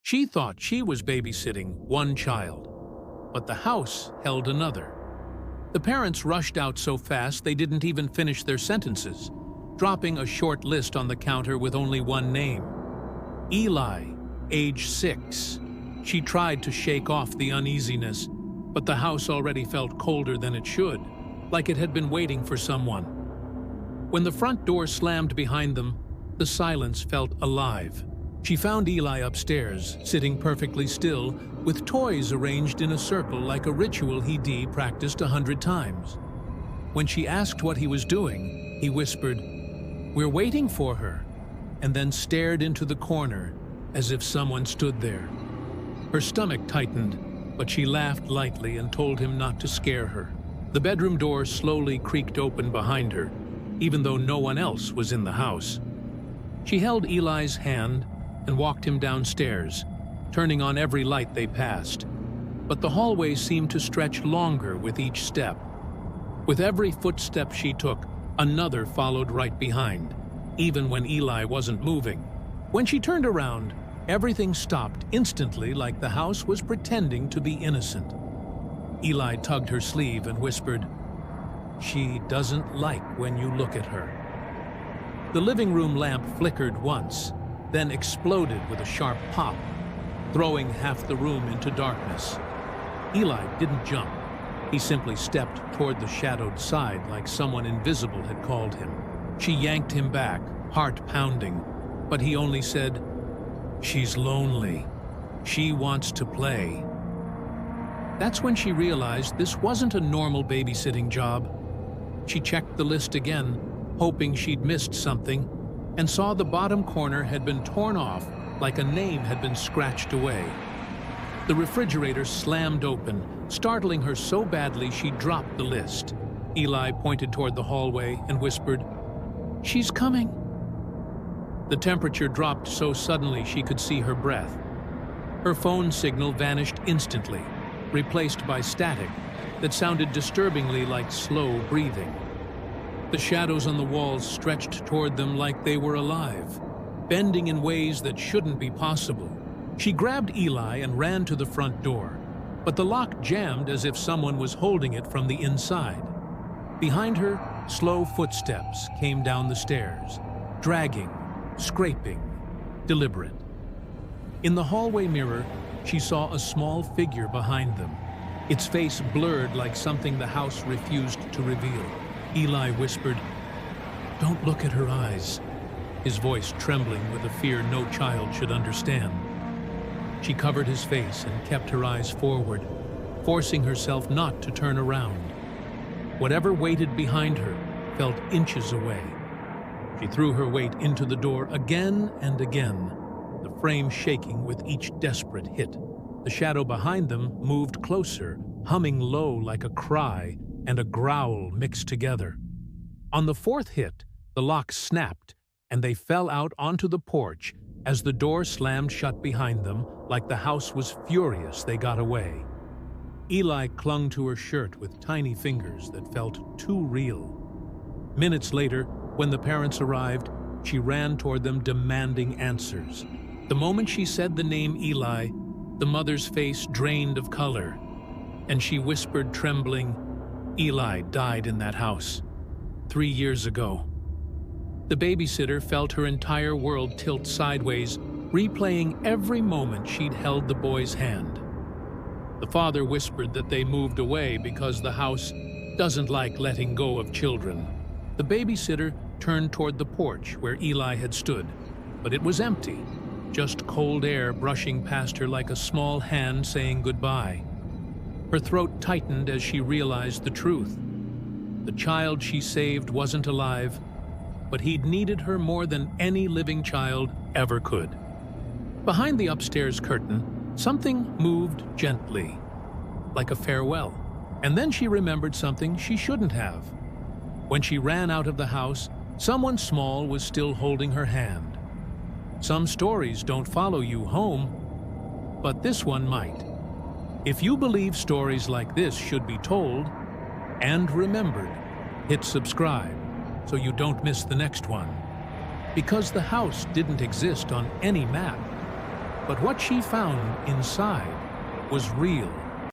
She thought she was babysitting one child, but the house held another. The parents rushed out so fast they didn't even finish their sentences, dropping a short list on the counter with only one name. Eli, age 6. She tried to shake off the uneasiness, but the house already felt colder than it should, like it had been waiting for someone. When the front door slammed behind them, the silence felt alive. She found Eli upstairs, sitting perfectly still, with toys arranged in a circle like a ritual he'd practiced 100 times. When she asked what he was doing, he whispered, "We're waiting for her," and then stared into the corner as if someone stood there. Her stomach tightened, but she laughed lightly and told him not to scare her. The bedroom door slowly creaked open behind her, even though no one else was in the house. She held Eli's hand and walked him downstairs, turning on every light they passed. But the hallway seemed to stretch longer with each step. With every footstep she took, another followed right behind, even when Eli wasn't moving. When she turned around, everything stopped instantly, like the house was pretending to be innocent. Eli tugged her sleeve and whispered, "She doesn't like when you look at her." The living room lamp flickered once, then exploded with a sharp pop, throwing half the room into darkness. Eli didn't jump. He simply stepped toward the shadowed side like someone invisible had called him. She yanked him back, heart pounding, but he only said, "She's lonely. She wants to play." That's when she realized this wasn't a normal babysitting job. She checked the list again, hoping she'd missed something, and saw the bottom corner had been torn off like a name had been scratched away. The refrigerator slammed open, startling her so badly she dropped the list. Eli pointed toward the hallway and whispered, "She's coming." The temperature dropped so suddenly she could see her breath. Her phone signal vanished instantly, replaced by static that sounded disturbingly like slow breathing. The shadows on the walls stretched toward them like they were alive, bending in ways that shouldn't be possible. She grabbed Eli and ran to the front door, but the lock jammed as if someone was holding it from the inside. Behind her, slow footsteps came down the stairs, dragging, scraping, deliberate. In the hallway mirror, she saw a small figure behind them, its face blurred like something the house refused to reveal. Eli whispered, "Don't look at her eyes," his voice trembling with a fear no child should understand. She covered his face and kept her eyes forward, forcing herself not to turn around. Whatever waited behind her felt inches away. She threw her weight into the door again and again, the frame shaking with each desperate hit. The shadow behind them moved closer, humming low like a cry and a growl mixed together. On the fourth hit, the lock snapped, and they fell out onto the porch as the door slammed shut behind them like the house was furious they got away. Eli clung to her shirt with tiny fingers that felt too real. Minutes later, when the parents arrived, she ran toward them demanding answers. The moment she said the name Eli, the mother's face drained of color, and she whispered, trembling, "Eli died in that house 3 years ago." The babysitter felt her entire world tilt sideways, replaying every moment she'd held the boy's hand. The father whispered that they moved away because the house doesn't like letting go of children. The babysitter turned toward the porch where Eli had stood, but it was empty, just cold air brushing past her like a small hand saying goodbye. Her throat tightened as she realized the truth. The child she saved wasn't alive, but he'd needed her more than any living child ever could. Behind the upstairs curtain, something moved gently, like a farewell. And then she remembered something she shouldn't have. When she ran out of the house, someone small was still holding her hand. Some stories don't follow you home, but this one might. If you believe stories like this should be told and remembered, hit subscribe so you don't miss the next one. Because the house didn't exist on any map. But what she found inside was real.